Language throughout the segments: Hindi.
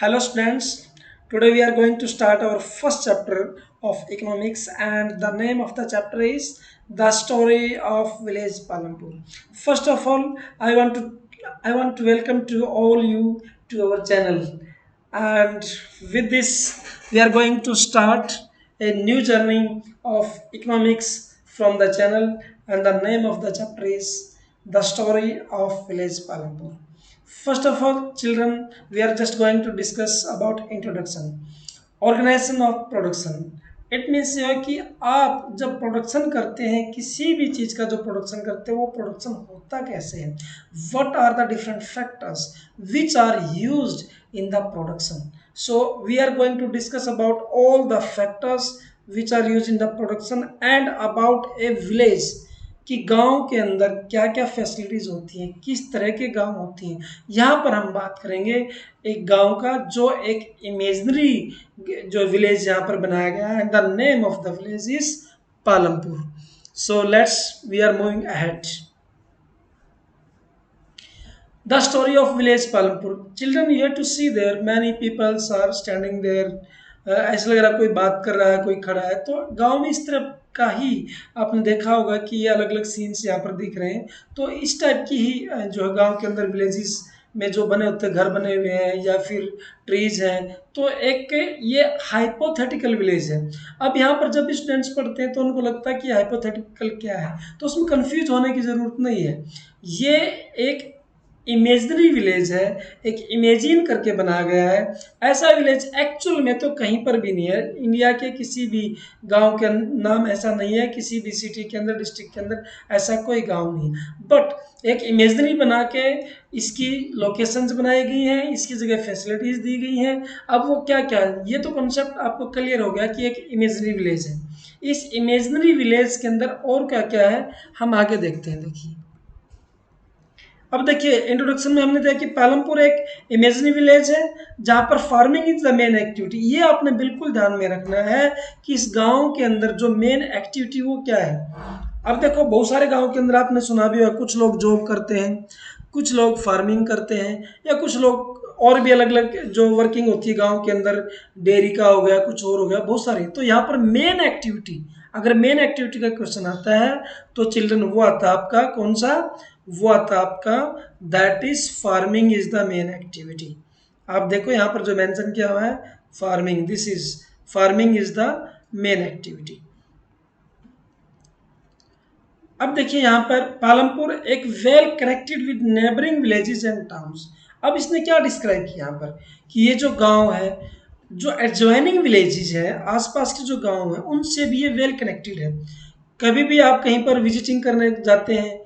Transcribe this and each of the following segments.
Hello students, today we are going to start our first chapter of economics and the name of the chapter is The Story of Village Palampur. First of all, I want to welcome to all you to our channel, and with this we are going to start a new journey of economics from the channel, and the name of the chapter is The Story of Village Palampur. First of all, children, we are just going to discuss about introduction. Organization of production, it means यह है कि आप जब प्रोडक्शन करते हैं किसी भी चीज़ का जो प्रोडक्शन करते हैं वो प्रोडक्शन होता कैसे है, what are the different factors which are used in the production. So we are going to discuss about all the factors which are use in the production and about a village कि गांव के अंदर क्या क्या फैसिलिटीज़ होती हैं, किस तरह के गांव होती हैं. यहाँ पर हम बात करेंगे एक गांव का जो एक इमेजनरी जो विलेज यहाँ पर बनाया गया है, and the name of the village is Palampur. So let's we are moving ahead. The story of village Palampur. Children, you have to see there many people are standing there. ऐसा लग रहा है कोई बात कर रहा है, कोई खड़ा है. तो गांव में इस तरह का ही आपने देखा होगा कि ये अलग अलग सीन्स यहाँ पर दिख रहे हैं. तो इस टाइप की ही जो है गांव के अंदर विलेजेस में जो बने होते हैं, घर बने हुए हैं या फिर ट्रीज हैं. तो एक ये हाइपोथेटिकल विलेज है. अब यहाँ पर जब स्टूडेंट्स पढ़ते हैं तो उनको लगता है कि हाइपोथेटिकल क्या है, तो उसमें कंफ्यूज होने की ज़रूरत नहीं है. ये एक इमेजनरी विलेज है, एक इमेजिन करके बनाया गया है. ऐसा विलेज एक्चुअल में तो कहीं पर भी नहीं है. इंडिया के किसी भी गांव के नाम ऐसा नहीं है, किसी भी सिटी के अंदर, डिस्ट्रिक्ट के अंदर ऐसा कोई गांव नहीं है. बट एक इमेजनरी बना के इसकी लोकेशंस बनाई गई हैं, इसकी जगह फैसिलिटीज़ दी गई हैं. अब वो क्या क्या है, ये तो कॉन्सेप्ट आपको क्लियर हो गया कि एक इमेजनरी विलेज है. इस इमेजनरी विलेज के अंदर और क्या क्या है हम आगे देखते हैं. देखिए, अब देखिए इंट्रोडक्शन में हमने देखा कि पालमपुर एक इमेजनरी विलेज है जहाँ पर farming is the main activity. ये आपने बिल्कुल ध्यान में रखना है कि इस गांव के अंदर जो मेन एक्टिविटी वो क्या है. अब देखो बहुत सारे गांव के अंदर आपने सुना भी होगा, कुछ लोग जॉब करते हैं, कुछ लोग फार्मिंग करते हैं, या कुछ लोग और भी अलग अलग जो वर्किंग होती है गांव के अंदर, डेयरी का हो गया, कुछ और हो गया, बहुत सारी. तो यहाँ पर मेन एक्टिविटी, अगर मेन एक्टिविटी का क्वेश्चन आता है तो चिल्ड्रन वो आता है आपका कौन सा, वो आता है आपका that is farming is the main activity. आप देखो यहाँ पर जो मेंशन किया हुआ है farming, this is farming is the main activity. अब देखिए यहाँ पर पालमपुर एक well connected with neighbouring villages and towns. अब इसने क्या डिस्क्राइब किया यहाँ पर कि ये जो गांव है, जो एडजॉइनिंग विलेजेस है, आसपास के जो गांव है, उनसे भी ये वेल कनेक्टेड है. कभी भी आप कहीं पर विजिटिंग करने जाते हैं,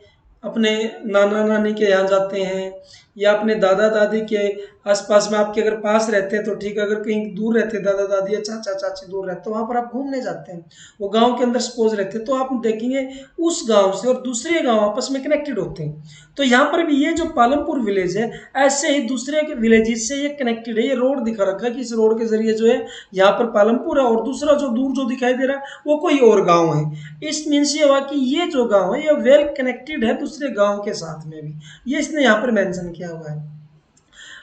अपने नाना नानी के यहाँ जाते हैं या अपने दादा दादी के आसपास में आपके अगर पास रहते हैं तो ठीक है, अगर कहीं दूर रहते हैं दादा दादी या चाचा चाची दूर रहते हैं तो वहाँ पर आप घूमने जाते हैं, वो गांव के अंदर सपोज रहते हैं, तो आप देखेंगे उस गांव से और दूसरे गांव आपस में कनेक्टेड होते हैं. तो यहाँ पर भी ये जो पालमपुर विलेज है ऐसे ही दूसरे विलेजेस से ये कनेक्टेड है. ये रोड दिखा रखा है कि इस रोड के जरिए जो है यहाँ पर पालमपुर है और दूसरा जो दूर जो दिखाई दे रहा है वो कोई और गाँव है. इस मीन्स ये हुआ कि ये जो गाँव है ये वेल कनेक्टेड है दूसरे गाँव के साथ में भी, ये इसने यहाँ पर मेंशन किया हुआ है.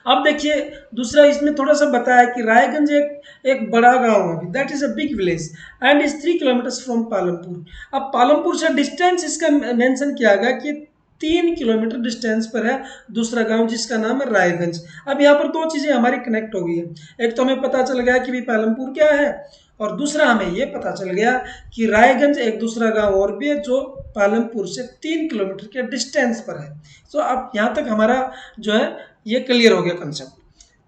अब देखिए दूसरा इसमें थोड़ा सा बताया कि रायगंज एक बड़ा गांव है, that is a big village and is 3 kilometre from Palampur. अब पालमपुर से डिस्टेंस इसका मेंशन किया गया कि 3 किलोमीटर डिस्टेंस पर है दूसरा गांव जिसका नाम है रायगंज. अब यहाँ पर दो चीज़ें हमारी कनेक्ट हो गई है. एक तो हमें पता चल गया कि भाई पालमपुर क्या है, और दूसरा हमें ये पता चल गया कि रायगंज एक दूसरा गांव और भी है जो पालमपुर से 3 किलोमीटर के डिस्टेंस पर है. तो अब यहाँ तक हमारा जो है ये क्लियर हो गया कंसेप्ट.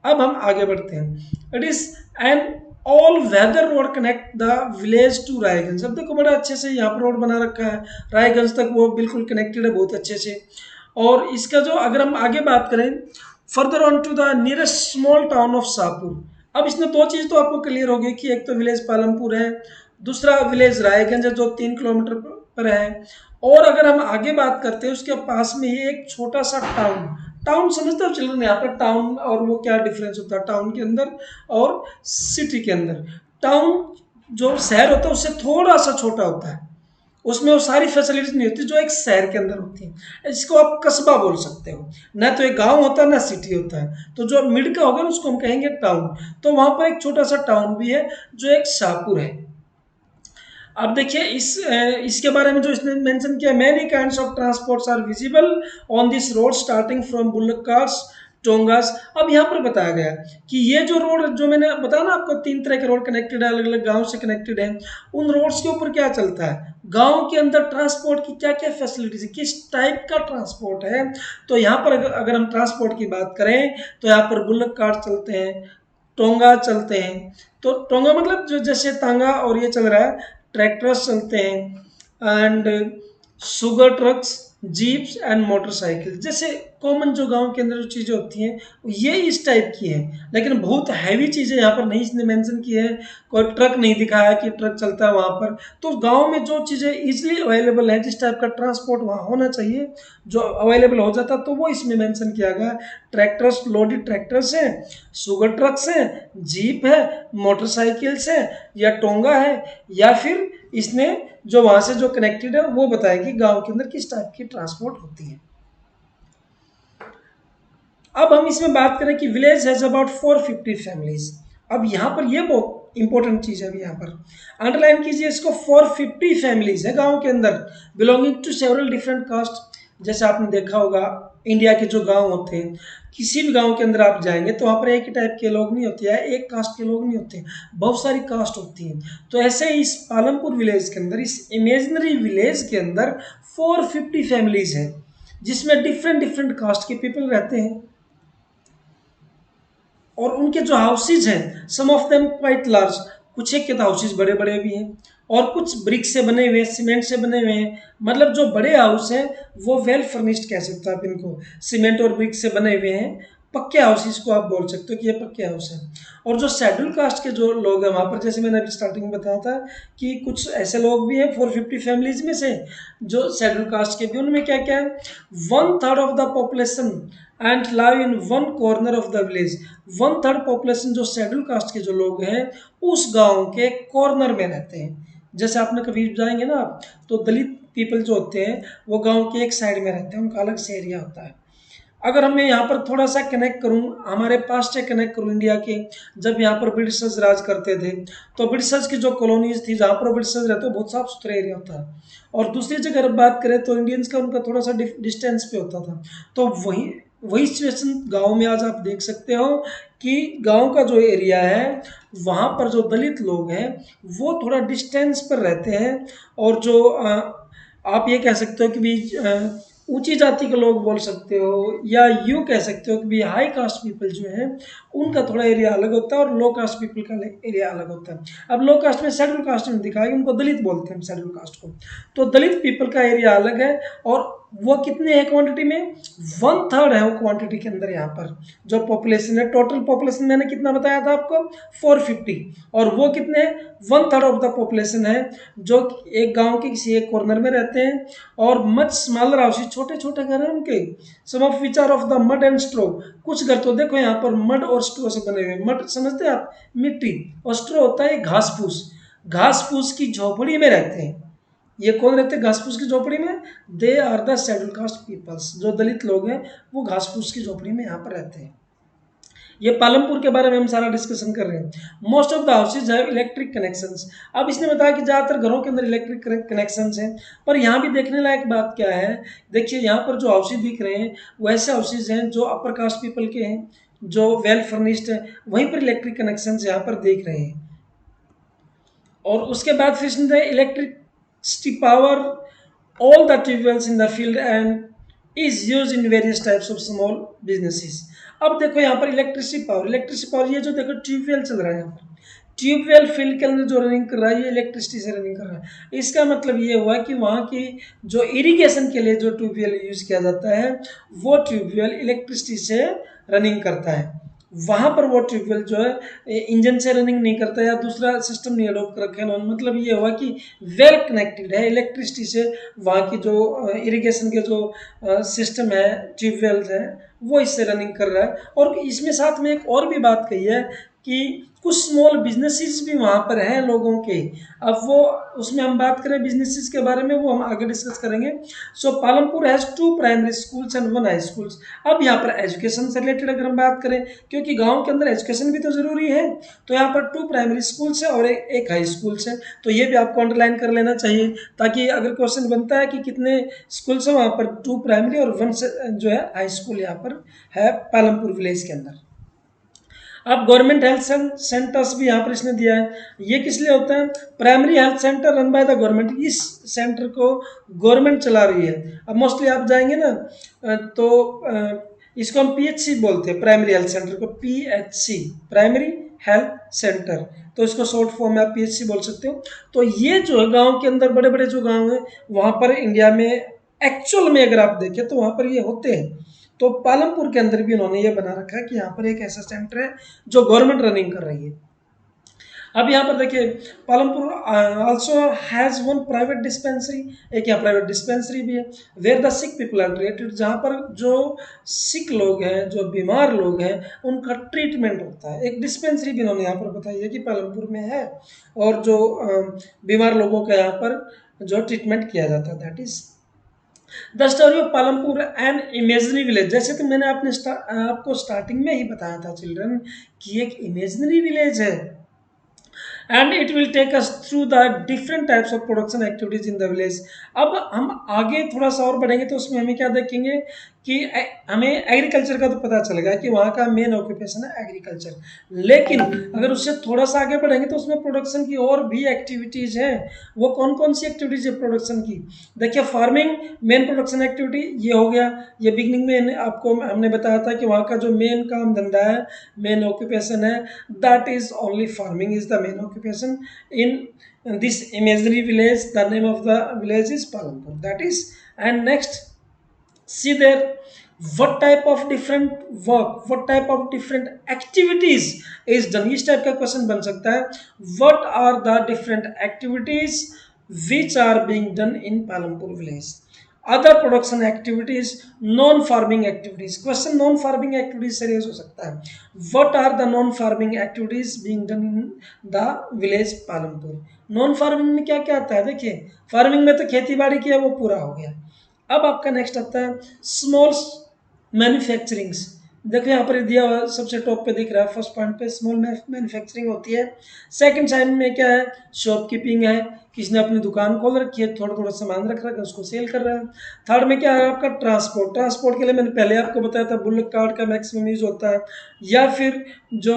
अब हम आगे बढ़ते हैं. It is an all weather road connect the village to Raiganj. अब देखो बड़ा अच्छे से यहाँ पर रोड बना रखा है, रायगंज तक वो बिल्कुल कनेक्टेड है बहुत अच्छे से. और इसका जो अगर हम आगे बात करें further on to the nearest small town of Shahpur. अब इसमें दो चीज़ तो आपको क्लियर होगी कि एक तो विलेज पालमपुर है, दूसरा विलेज रायगंज है जो 3 किलोमीटर पर है. और अगर हम आगे बात करते हैं उसके पास में ही एक छोटा सा टाउन, टाउन समझते हो चिल्ड्रन यहाँ पर टाउन और वो क्या डिफरेंस होता है टाउन के अंदर और सिटी के अंदर. टाउन जो शहर होता है उससे थोड़ा सा छोटा होता है, उसमें वो सारी फैसिलिटीज नहीं होती जो एक शहर के अंदर होती है। इसको आप कस्बा बोल सकते हो, ना तो एक गांव होता है ना सिटी होता है। तो जो मिड का होगा ना उसको हम कहेंगे टाउन। तो वहां पर एक छोटा सा टाउन भी है जो एक शाहपुर है। अब देखिए इसके बारे में जो इसने मेंशन किया, many kinds of transports are visible on this road starting from bullock cars, tongas. अब यहाँ पर बताया गया कि ये जो रोड जो मैंने बताया ना आपको, 3 तरह के रोड कनेक्टेड है, अलग अलग गांव से कनेक्टेड है। उन रोड्स के ऊपर क्या चलता है, गांव के अंदर ट्रांसपोर्ट की क्या क्या फैसिलिटीज है, किस टाइप का ट्रांसपोर्ट है। तो यहाँ पर अगर हम ट्रांसपोर्ट की बात करें तो यहाँ पर बुल्लक कार्ट चलते हैं, टोंगा चलते हैं। तो टोंगा मतलब जो जैसे तांगा और ये चल रहा है, ट्रैक्टर्स चलते हैं and sugar trucks, jeeps and motorcycle, जैसे कॉमन जो गांव के अंदर जो चीज़ें होती हैं ये इस टाइप की हैं। लेकिन बहुत हैवी चीज़ें यहाँ पर नहीं इसने मेंशन की है, कोई ट्रक नहीं दिखाया कि ट्रक चलता है वहाँ पर। तो गांव में जो चीज़ें इजीली अवेलेबल है, जिस टाइप का ट्रांसपोर्ट वहाँ होना चाहिए जो अवेलेबल हो जाता, तो वो इसमें मेंशन किया गया। ट्रैक्टर्स, लोडेड ट्रैक्टर्स हैं, शुगर ट्रक्स हैं, जीप है, मोटरसाइकिल्स है, या टोंगा है, या फिर इसने जो वहां से जो कनेक्टेड है वो बताया कि गांव के अंदर किस टाइप की ट्रांसपोर्ट होती है। अब हम इसमें बात करें कि विलेज हैज अबाउट 450 फैमिलीज। अब यहाँ पर ये बहुत इंपॉर्टेंट चीज है, अभी यहाँ पर अंडरलाइन कीजिए इसको। 450 फैमिलीज है गांव के अंदर, belonging to several different caste. जैसे आपने देखा होगा इंडिया के जो गांव होते हैं, किसी भी गांव के अंदर आप जाएंगे तो वहाँ पर एक ही टाइप के लोग नहीं होते हैं, एक कास्ट के लोग नहीं होते, बहुत सारी कास्ट होती हैं। तो ऐसे इस पालमपुर विलेज के अंदर, इस इमेजिनरी विलेज के अंदर 450 फैमिलीज हैं, जिसमें डिफरेंट डिफरेंट कास्ट के पीपल रहते हैं। और उनके जो हाउसेज हैं, सम ऑफ देम क्वाइट लार्ज, कुछ एक के तो हाउसेज बड़े बड़े भी हैं, और कुछ ब्रिक से बने हुए हैं, सीमेंट से बने हुए हैं। मतलब जो बड़े हाउस हैं वो वेल फर्निश्ड कह सकते हो आप इनको, सीमेंट और ब्रिक से बने हुए हैं, पक्के हाउसेज को आप बोल सकते हो कि ये पक्के हाउस हैं। और जो शेड्यूल कास्ट के जो लोग हैं वहाँ पर, जैसे मैंने अभी स्टार्टिंग में बताया था कि कुछ ऐसे लोग भी हैं 450 फैमिलीज में से जो शेड्यूल कास्ट के भी, उनमें क्या क्या है, 1/3 of the population and live in one corner of the village. 1/3 population जो शेड्यूल कास्ट के जो लोग हैं उस गांव के कॉर्नर में रहते हैं। जैसे आपने कभी जाएंगे ना आप, तो दलित पीपल जो होते हैं वो गांव के एक साइड में रहते हैं, उनका अलग से एरिया होता है। अगर मैं यहाँ पर थोड़ा सा कनेक्ट करूँ, हमारे पास से कनेक्ट करूँ इंडिया के, जब यहाँ पर ब्रिटिशर्स राज करते थे तो ब्रिटिशर्स की जो कॉलोनीज थी जहाँ पर ब्रिटिशर्स रहते, बहुत साफ सुथरा एरिया होता है। और दूसरी जगह अगर बात करें तो इंडियंस का उनका थोड़ा सा डिस्टेंस पे होता था। तो वही वही सिचुएशन गांव में आज आप देख सकते हो कि गांव का जो एरिया है वहाँ पर जो दलित लोग हैं वो थोड़ा डिस्टेंस पर रहते हैं। और जो आप ये कह सकते हो कि भी ऊंची जाति के लोग बोल सकते हो, या यूँ कह सकते हो कि भी हाई कास्ट पीपल जो है उनका थोड़ा एरिया अलग होता है और लो कास्ट पीपल का एरिया अलग होता है। अब लो कास्ट में शेड्यूल कास्ट में दिखाया, उनको दलित बोलते हैं शेड्यूल कास्ट को। तो दलित पीपल का एरिया अलग है, और वो कितने हैं क्वांटिटी में, 1/3 है वो क्वांटिटी के अंदर। यहाँ पर जो पॉपुलेशन है, टोटल पॉपुलेशन मैंने कितना बताया था आपको, 450, और वो कितने, 1/3 ऑफ द पॉपुलेशन है जो एक गांव के किसी एक कॉर्नर में रहते हैं। और मच स्मॉलर हाउसेज, छोटे छोटे घर हैं उनके, some of which are of the mud and straw. कुछ घर तो देखो यहाँ पर मड और स्ट्रो से बने हुए, मड समझते हैं आप, मिट्टी, और स्ट्रो होता है घास फूस, घास फूस की झोपड़ी में रहते हैं। ये कौन रहते हैं घास फूस की झोपड़ी में, they are the schedule caste peoples. जो दलित लोग हैं वो घास फूस की झोपड़ी में यहाँ पर रहते हैं। ये पालमपुर के बारे में हम सारा डिस्कशन कर रहे हैं। Most of the houses have electric connections. अब इसने बताया कि ज़्यादातर घरों के अंदर इलेक्ट्रिक कनेक्शंस हैं। पर यहाँ भी देखने लायक बात क्या है, देखिए यहाँ पर जो हाउसेज दिख रहे हैं वैसे हाउसेज हैं जो अपर कास्ट पीपल के हैं, जो वेल फर्निश्ड है, वहीं पर इलेक्ट्रिक कनेक्शंस यहाँ पर देख रहे हैं। और उसके बाद फिर इसने electricity power all the tube wells in the field and is use in various types of small businesses. अब देखो यहाँ पर इलेक्ट्रिसिटी पावर, ये जो देखो ट्यूबवेल चल रहा है यहाँ पर, ट्यूबवेल फील्ड के अंदर जो रनिंग कर रहा है ये इलेक्ट्रिसिटी से रनिंग कर रहा है। इसका मतलब ये हुआ कि वहाँ की जो इरिगेशन के लिए जो ट्यूबवेल यूज किया जाता है वो ट्यूबवेल इलेक्ट्रिसिटी से रनिंग करता है। वहाँ पर वो ट्यूबवेल जो है इंजन से रनिंग नहीं करता या दूसरा सिस्टम नहीं अडोप्ट कर रखे हैं। मतलब ये हुआ कि वेल कनेक्टेड है इलेक्ट्रिसिटी से, वहाँ की जो इरिगेशन के जो सिस्टम है, ट्यूबवेल्स है, वो इससे रनिंग कर रहा है। और इसमें साथ में एक और भी बात कही है कि कुछ स्मॉल बिजनेसेस भी वहाँ पर हैं लोगों के। अब वो उसमें हम बात करें बिजनेसेस के बारे में, वो हम आगे डिस्कस करेंगे। So Palampur has 2 primary schools and 1 high schools. अब यहाँ पर एजुकेशन से रिलेटेड अगर हम बात करें, क्योंकि गांव के अंदर एजुकेशन भी तो ज़रूरी है, तो यहाँ पर 2 प्राइमरी स्कूल्स है और एक हाई स्कूल्स है। तो ये भी आपको अंडरलाइन कर लेना चाहिए, ताकि अगर क्वेश्चन बनता है कि कितने स्कूल्स हैं, वहाँ पर 2 प्राइमरी और 1 जो है हाई स्कूल यहाँ पर है पालमपुर विलेज के अंदर। अब गवर्नमेंट हेल्थ सेंटर्स भी यहाँ पर इसने दिया है। ये किस लिए होता है? Primary health centre run by the government. इस सेंटर को गवर्नमेंट चला रही है। अब मोस्टली आप जाएंगे ना, तो इसको हम पीएचसी बोलते हैं, प्राइमरी हेल्थ सेंटर को पीएचसी, प्राइमरी हेल्थ सेंटर। तो इसको शॉर्ट फॉर्म में आप पीएचसी बोल सकते हो। तो ये जो है गांव के अंदर, बड़े बड़े जो गांव हैं वहाँ पर इंडिया में एक्चुअल में अगर आप देखें तो वहाँ पर ये होते हैं। तो पालमपुर के अंदर भी उन्होंने ये बना रखा है कि यहाँ पर एक ऐसा सेंटर है जो गवर्नमेंट रनिंग कर रही है। अब यहाँ पर देखिए, Palampur also has 1 private dispensary. एक यहाँ प्राइवेट डिस्पेंसरी भी है, where the sick people are treated, जहाँ पर जो सिक लोग हैं, जो बीमार लोग हैं, उनका ट्रीटमेंट होता है। एक डिस्पेंसरी भी उन्होंने यहाँ पर बताई है कि पालमपुर में है, और जो बीमार लोगों का यहाँ पर जो ट्रीटमेंट किया जाता है, that is the story of Palampur and imaginary village. जैसे कि मैंने आपको स्टार्टिंग में ही बताया था चिल्ड्रन, कि एक इमेजनरी विलेज है, and it will take us through the different types of production activities in the village. अब हम आगे थोड़ा सा और बढ़ेंगे तो उसमें हमें क्या देखेंगे कि हमें एग्रीकल्चर का तो पता चलेगा कि वहाँ का मेन ऑक्यूपेशन है एग्रीकल्चर, लेकिन अगर उससे थोड़ा सा आगे बढ़ेंगे तो उसमें प्रोडक्शन की और भी एक्टिविटीज़ हैं। वो कौन कौन सी एक्टिविटीज़ है प्रोडक्शन की? देखिए, फार्मिंग मेन प्रोडक्शन एक्टिविटी ये हो गया। ये बिगनिंग में आपको हमने बताया था कि वहाँ का जो मेन काम धंधा है, मेन ऑक्यूपेशन है, that is only farming is the main occupation in this imaginary village. The name of the village is Palampur, that is. And next, see there, what type of different work, what type of different activities is done। इस टाइप का क्वेश्चन बन सकता है, what are the different activities which are being done in Palampur village। Other production activities, non farming activities. Question non farming activities से रेज हो सकता है। What are the non farming activities being done in the village Palampur. Non farming में क्या क्या आता है? देखिए, फार्मिंग में तो खेती बाड़ी किया, वो पूरा हो गया। अब आपका नेक्स्ट आता है स्मॉल मैन्युफैक्चरिंग्स। देखो यहाँ पर दिया हुआ सबसे टॉप पे दिख रहा है, फर्स्ट पॉइंट पे स्मॉल मैन्युफैक्चरिंग होती है। सेकंड साइड में क्या है? शॉपकीपिंग है, किसी ने अपनी दुकान खोल रखी है, थोड़ा थोड़ा सामान रख रखा है, उसको सेल कर रहा है। थर्ड में क्या है आपका? ट्रांसपोर्ट। ट्रांसपोर्ट के लिए मैंने पहले आपको बताया था, बुल्क कार्ट का मैक्सिमम यूज होता है, या फिर जो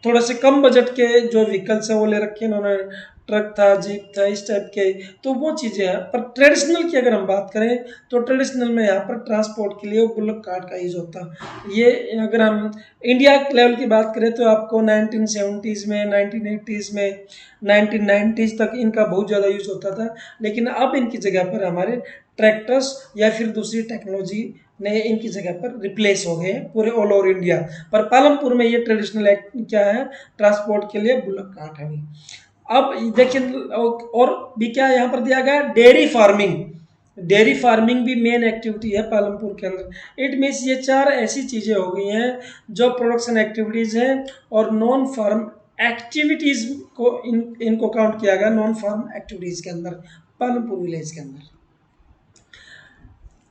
थोड़े से कम बजट के जो व्हीकल्स हैं वो ले रखे हैं उन्होंने, ट्रक था, जीप था, इस टाइप के, तो वो चीज़ें हैं। पर ट्रेडिशनल की अगर हम बात करें तो ट्रेडिशनल में यहाँ पर ट्रांसपोर्ट के लिए वो बुल्क कार्ट का यूज होता है। ये अगर हम इंडिया लेवल की बात करें तो आपको 1970s में, 1980s में, 1990s तक इनका बहुत ज़्यादा यूज होता था, लेकिन अब इनकी जगह पर हमारे ट्रैक्टर्स या फिर दूसरी टेक्नोलॉजी ने इनकी जगह पर रिप्लेस हो गए हैं पूरे ऑल ओवर इंडिया। पर पालमपुर में ये ट्रेडिशनल क्या है? ट्रांसपोर्ट के लिए बुल्क कार्ट है। अब देखिए, और भी क्या यहाँ पर दिया गया? Dairy farming. डेयरी फार्मिंग भी मेन एक्टिविटी है पालमपुर के अंदर। इट मीन्स ये 4 ऐसी चीज़ें हो गई हैं जो प्रोडक्शन एक्टिविटीज़ हैं, और नॉन फार्म एक्टिविटीज़ को इनको काउंट किया गया नॉन फार्म एक्टिविटीज़ के अंदर, पालमपुर विलेज के अंदर।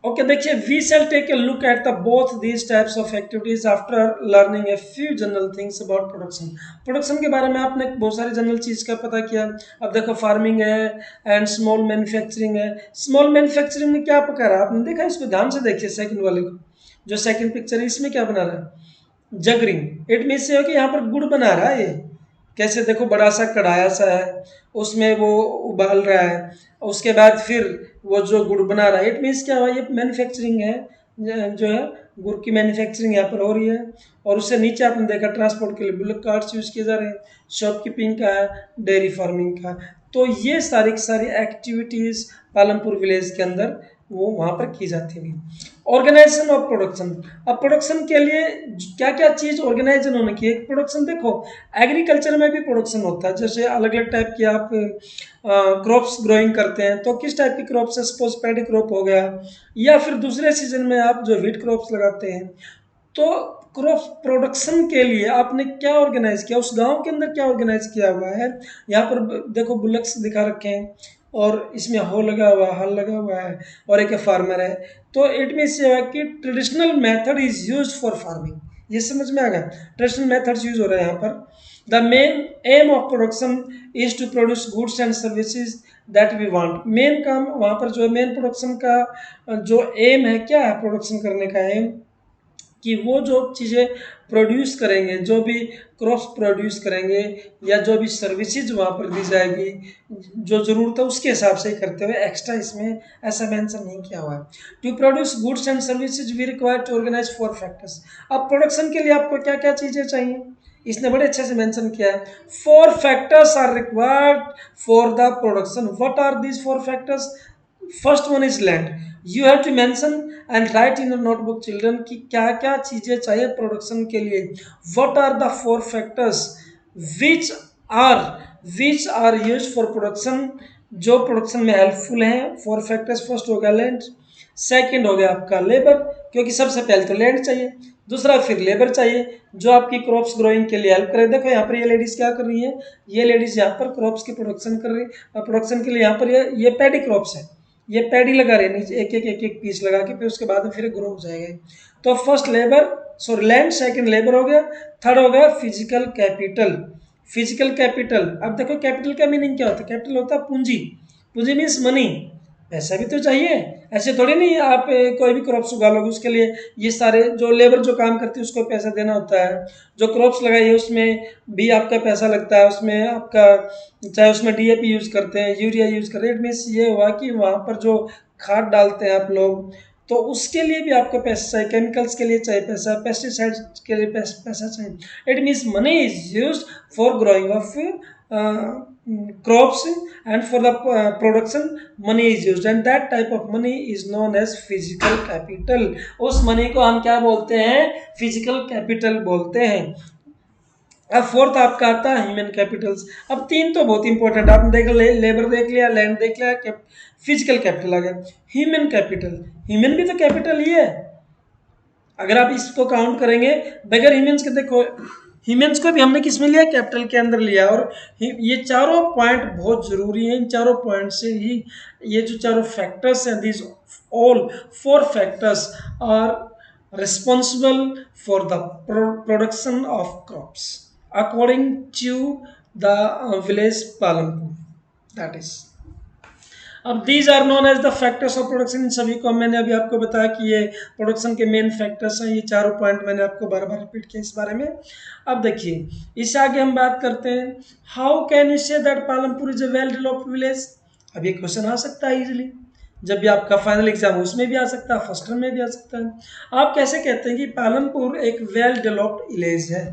ओके, देखिए, we shall take a look at the both these types of activities after learning a few general things about production. Production के बारे में आपने बहुत सारी जनरल चीज़ का पता किया। अब देखो, फार्मिंग है एंड स्मॉल मैन्युफैक्चरिंग है। स्मॉल मैन्युफैक्चरिंग में क्या पका रहा है आपने देखा? इसको ध्यान से देखिए, सेकंड वाले को, जो सेकंड पिक्चर है, इसमें क्या बना रहा है? जगरिंग। इट मीन्स ये हो कि यहाँ पर गुड़ बना रहा है। ये कैसे? देखो, बड़ा सा कढ़ाया सा है, उसमें वो उबाल रहा है, उसके बाद फिर वो जो गुड़ बना रहा है। इट मीन्स क्या हुआ? ये मैन्युफैक्चरिंग है, जो है गुड़ की मैन्युफैक्चरिंग यहाँ पर हो रही है। और उससे नीचे आपने देखा ट्रांसपोर्ट के लिए बुल्क कार्ट्स यूज़ किए जा रहे हैं, शॉपकीपिंग का है, डेयरी फार्मिंग का। तो ये सारी की सारी एक्टिविटीज़ पालमपुर विलेज के अंदर वो वहाँ पर की जाती है। Organization of production. अब प्रोडक्शन के लिए क्या क्या चीज़ ऑर्गेनाइज उन्होंने की है? प्रोडक्शन देखो, एग्रीकल्चर में भी प्रोडक्शन होता है, जैसे अलग अलग टाइप की आप क्रॉप्स ग्रोइंग करते हैं, तो किस टाइप की क्रॉप्स है? सपोज पैडी क्रॉप हो गया, या फिर दूसरे सीजन में आप जो व्हीट क्रॉप्स लगाते हैं। तो क्रॉप प्रोडक्शन के लिए आपने क्या ऑर्गेनाइज किया, उस गांव के अंदर क्या ऑर्गेनाइज किया हुआ है। यहाँ पर देखो बुलक्स दिखा रखे हैं और इसमें हो लगा हुआ है, हल लगा हुआ है और एक फार्मर है। तो इट मीन्स ये है कि traditional method is use for farming, ये समझ में आ गया। ट्रेडिशनल मेथड्स यूज हो रहे हैं यहाँ पर। The main aim of production is to produce goods and services that we want. Main काम वहाँ पर जो है, मेन प्रोडक्शन का जो एम है, क्या है प्रोडक्शन करने का एम, कि वो जो चीज़ें प्रोड्यूस करेंगे, जो भी क्रॉप्स प्रोड्यूस करेंगे या जो भी सर्विसेज वहाँ पर दी जाएगी, जो ज़रूरत है उसके हिसाब से ही करते हुए, एक्स्ट्रा इसमें ऐसा मेंशन नहीं किया हुआ है। To produce goods and services we require to organize 4 factors. अब प्रोडक्शन के लिए आपको क्या क्या चीज़ें चाहिए, इसने बड़े अच्छे से मेंशन किया है। 4 factors are required for the production. What are these 4 factors? First one is land. You have to mention and write in notebook children कि क्या क्या चीज़ें चाहिए प्रोडक्शन के लिए। What are the 4 factors which are use for production, जो प्रोडक्शन में हेल्पफुल हैं। 4 फैक्टर्स, फर्स्ट हो गया लैंड, सेकंड हो गया आपका लेबर, क्योंकि सबसे पहले तो लैंड चाहिए, दूसरा फिर लेबर चाहिए जो आपकी क्रॉप्स ग्रोइंग के लिए हेल्प करे। देखो यहाँ पर ये लेडीज क्या कर रही है, ये लेडीज यहाँ पर क्रॉप्स की प्रोडक्शन कर रही है। प्रोडक्शन के लिए यहाँ पर ये पैडी क्रॉप्स है, ये पैडी लगा रहे हैं नीचे, एक पीस लगा के, फिर उसके बाद में फिर ग्रो हो जाएगा। तो first labour, sorry land, second labour हो गया, थर्ड हो गया फिजिकल कैपिटल। फिजिकल कैपिटल, अब देखो कैपिटल का मीनिंग क्या होता है? कैपिटल होता है पूंजी। पूंजी मीन्स मनी, पैसा भी तो चाहिए। ऐसे थोड़ी नहीं आप कोई भी क्रॉप्स उगा लोगे, उसके लिए ये सारे जो लेबर जो काम करती है उसको पैसा देना होता है। जो क्रॉप्स लगाई है उसमें भी आपका पैसा लगता है, उसमें आपका, चाहे उसमें डीएपी यूज़ करते हैं, यूरिया यूज़ करते हैं। इट मीन्स ये हुआ कि वहाँ पर जो खाद डालते हैं आप लोग, तो उसके लिए भी आपको पैसा चाहिए, केमिकल्स के लिए चाहिए पैसा, पेस्टिसाइड्स के लिए पैसा चाहिए। It means money is use for growing of crops and for the production money is used, and that type of money is known as physical capital। उस मनी को हम क्या बोलते हैं? फिजिकल कैपिटल बोलते हैं। अब फोर्थ आपका आता है ह्यूमन कैपिटल्स। अब 3 तो बहुत इंपॉर्टेंट, आपने देख लेबर देख लिया, लैंड देख लिया, फिजिकल कैपिटल आ गया। ह्यूमन कैपिटल, ह्यूमन भी तो कैपिटल ही है। अगर आप इसको काउंट करेंगे बगैर ह्यूमन्स के, देखो ह्यूमन्स को भी हमने किस में लिया? कैपिटल के अंदर लिया। और ये चारों पॉइंट बहुत जरूरी हैं, इन चारों पॉइंट से ही ये जो चारों फैक्टर्स हैं, this all 4 factors are responsible for the production of crops according to the village Palanpur, that is. अब these are known as the factors of production. इन सभी को मैंने अभी आपको बताया कि ये प्रोडक्शन के मेन फैक्टर्स हैं। ये चारों पॉइंट मैंने आपको बार बार रिपीट किया इस बारे में। अब देखिए इससे आगे हम बात करते हैं, how can you say that Palampur is a well developed village. अब ये क्वेश्चन आ सकता है इजीली, जब भी आपका फाइनल एग्जाम हो उसमें भी आ सकता है, फर्स्ट टर्म में भी आ सकता है। आप कैसे कहते हैं कि पालमपुर एक वेल डेवलप्ड विलेज है?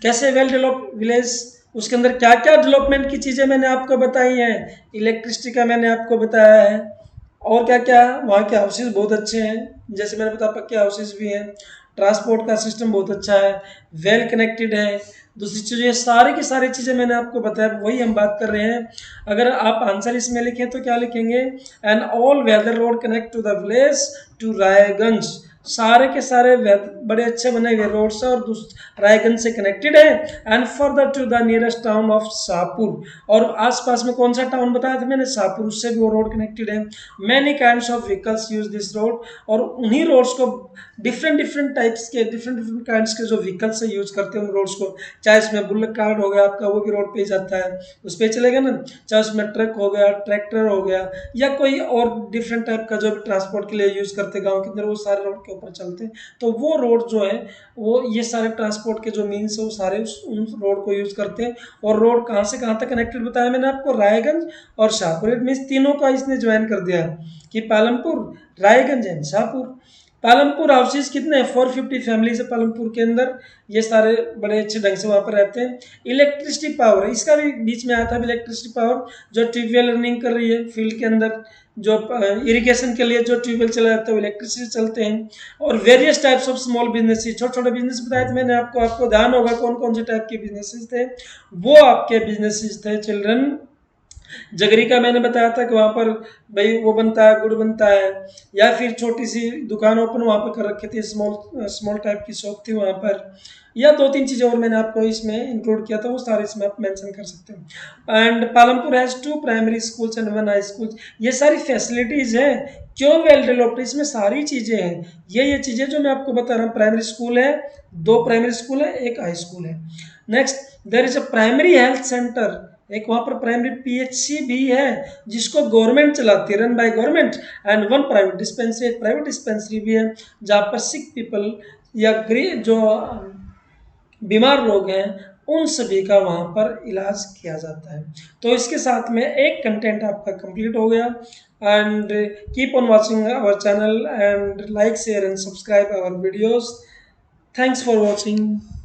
कैसे वेल डेवलप्ड विलेज? उसके अंदर क्या क्या डेवलपमेंट की चीज़ें मैंने आपको बताई हैं। इलेक्ट्रिसिटी का मैंने आपको बताया है, और क्या क्या, वहाँ के हाउसेस बहुत अच्छे हैं, जैसे मैंने बताया पक्के हाउसेस भी हैं। ट्रांसपोर्ट का सिस्टम बहुत अच्छा है, वेल कनेक्टेड है। दूसरी चीज़, ये सारी की सारी चीज़ें मैंने आपको बताया, वही हम बात कर रहे हैं। अगर आप आंसर इसमें लिखें तो क्या लिखेंगे? An all weather road connect to the village to Raiganj. सारे के सारे बड़े अच्छे बने हुए रोड्स है और रायगंज से कनेक्टेड है। And further to the nearest town of Shahpur, और आसपास में कौन सा टाउन बताया था मैंने? शाहपुर, उससे भी वो रोड कनेक्टेड है। Many kinds of vehicles use this road, और उन्हीं रोड्स को डिफरेंट टाइप्स के, डिफरेंट काइंड्स के जो व्हीकल्स से यूज करते हैं उन रोड्स को। चाहे इसमें बुलेट कार्ड हो गया आपका, वो भी रोड पे ही जाता है, उस पर चलेगा ना। चाहे उसमें ट्रक हो गया, ट्रैक्टर हो गया, या कोई और डिफरेंट टाइप का जो ट्रांसपोर्ट के लिए यूज करते गाँव के अंदर, वो सारे रोड के ऊपर चलते हैं। तो वो रोड जो है, वो ये सारे ट्रांसपोर्ट के जो मीन्स है वो सारे उन रोड को यूज करते हैं। और रोड कहाँ से कहाँ तक कनेक्टेड बताया मैंने आपको? रायगंज और शाहपुर। इट मीन्स तीनों का इसने ज्वाइन कर दिया कि पालमपुर, रायगंज एंड शाहपुर। पालमपुर हाउसेस कितने हैं? 450 फैमिलीज है पालमपुर के अंदर, ये सारे बड़े अच्छे ढंग से वहाँ पर रहते हैं। इलेक्ट्रिसिटी पावर, इसका भी बीच में आया था इलेक्ट्रिसिटी पावर, जो ट्यूबवेल रनिंग कर रही है फील्ड के अंदर, जो इरिगेशन के लिए जो ट्यूबवेल चला जाता है वो इलेक्ट्रिसिटी चलते हैं। और various types of small business, छोटे छोटे बिजनेस बताए थे मैंने आपको ध्यान होगा कौन कौन से टाइप के बिजनेसेस थे। वो आपके बिजनेसेस थे चिल्ड्रन, जगरी का मैंने बताया था कि वहाँ पर भाई वो बनता है, गुड़ बनता है, या फिर छोटी सी दुकान ओपन वहाँ पर कर रखी थी, स्मॉल स्मॉल टाइप की शॉप थी वहाँ पर, या दो तीन चीज़ें और मैंने आपको इसमें इंक्लूड किया था, वो सारे इसमें आप मेंशन कर सकते हो। And Palampur has 2 primary schools and 1 high school. ये सारी फैसिलिटीज़ हैं, क्यों वेल डेवलप्ड, इसमें सारी चीज़ें हैं। ये चीज़ें जो मैं आपको बता रहा हूँ, प्राइमरी स्कूल है, 2 प्राइमरी स्कूल है, 1 हाई स्कूल है। Next, there is a primary health centre, एक वहाँ पर प्राइमरी पीएचसी भी है जिसको गवर्नमेंट चलाती है, run by government. And 1 private dispensary, एक प्राइवेट डिस्पेंसरी भी है जहाँ पर सिक पीपल या जो बीमार लोग हैं उन सभी का वहाँ पर इलाज किया जाता है। तो इसके साथ में एक कंटेंट आपका कंप्लीट हो गया। And keep on watching our channel and like share and subscribe our videos. Thanks for watching.